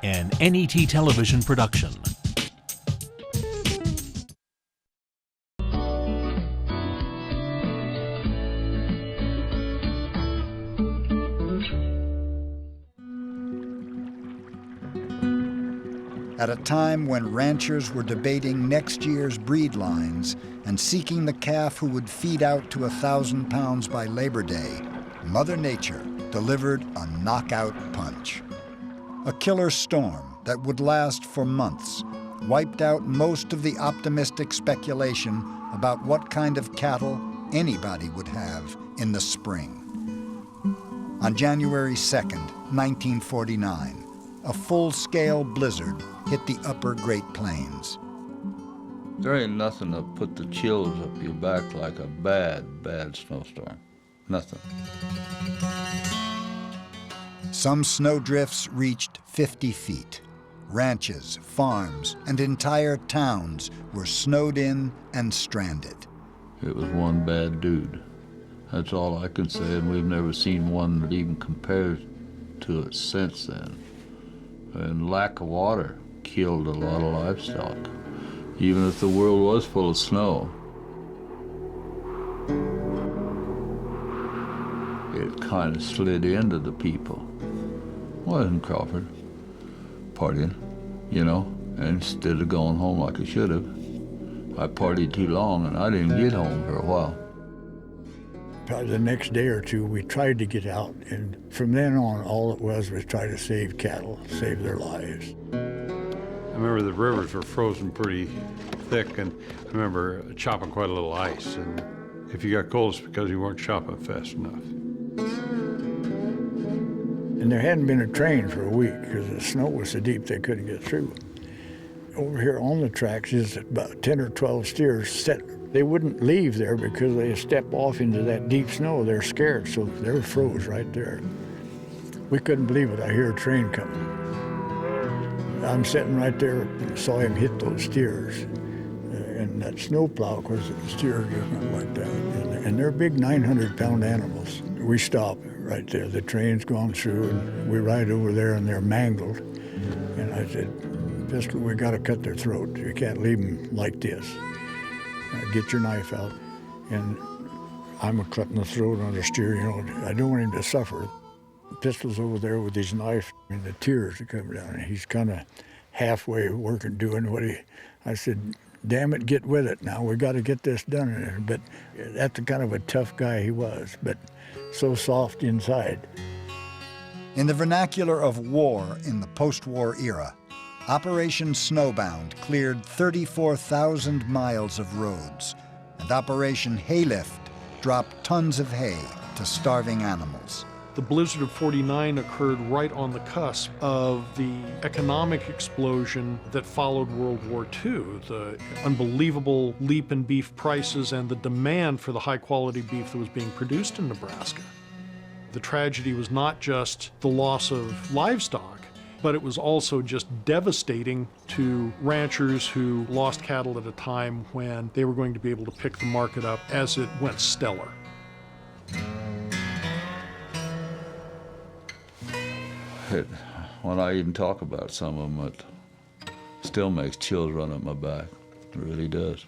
an NET television production. At a time when ranchers were debating next year's breed lines and seeking the calf who would feed out to 1,000 pounds by Labor Day, Mother Nature delivered a knockout punch. A killer storm that would last for months wiped out most of the optimistic speculation about what kind of cattle anybody would have in the spring. On January 2nd, 1949, a full-scale blizzard hit the upper Great Plains. There ain't nothing to put the chills up your back like a bad, bad snowstorm. Nothing. Some snowdrifts reached 50 feet. Ranches, farms, and entire towns were snowed in and stranded. It was one bad dude. That's all I can say, and we've never seen one that even compares to it since then. And lack of water killed a lot of livestock. Even if the world was full of snow, it kind of slid into the people. Well, in Crawford, partying, you know, and instead of going home like I should have, I partied too long and I didn't get home for a while. Probably the next day or two, we tried to get out, and from then on, all it was try to save cattle, save their lives. I remember the rivers were frozen pretty thick, and I remember chopping quite a little ice, and if you got cold, it's because you weren't chopping fast enough. And there hadn't been a train for a week because the snow was so deep they couldn't get through. Over here on the tracks is about 10 or 12 steers set. They wouldn't leave there because they step off into that deep snow. They're scared, so they were froze right there. We couldn't believe it. I hear a train coming. I'm sitting right there and saw him hit those steers. And that snowplow, of course, the steers just went like that. And they're big 900-pound animals. We stop right there. The train's gone through, and we ride over there, and they're mangled. And I said, Pistol, we got to cut their throat. You can't leave them like this. Get your knife out. And I'm cutting the throat on the steer, you know. I don't want him to suffer. Pistol's over there with his knife, and the tears are coming down. And he's kind of halfway working, doing what I said, damn it, get with it now. We got to get this done. But that's the kind of a tough guy he was, but so soft inside. In the vernacular of war in the post-war era, Operation Snowbound cleared 34,000 miles of roads, and Operation Haylift dropped tons of hay to starving animals. The blizzard of '49 occurred right on the cusp of the economic explosion that followed World War II, the unbelievable leap in beef prices and the demand for the high-quality beef that was being produced in Nebraska. The tragedy was not just the loss of livestock, but it was also just devastating to ranchers who lost cattle at a time when they were going to be able to pick the market up as it went stellar. When I even talk about some of them, it still makes chills run up my back. It really does.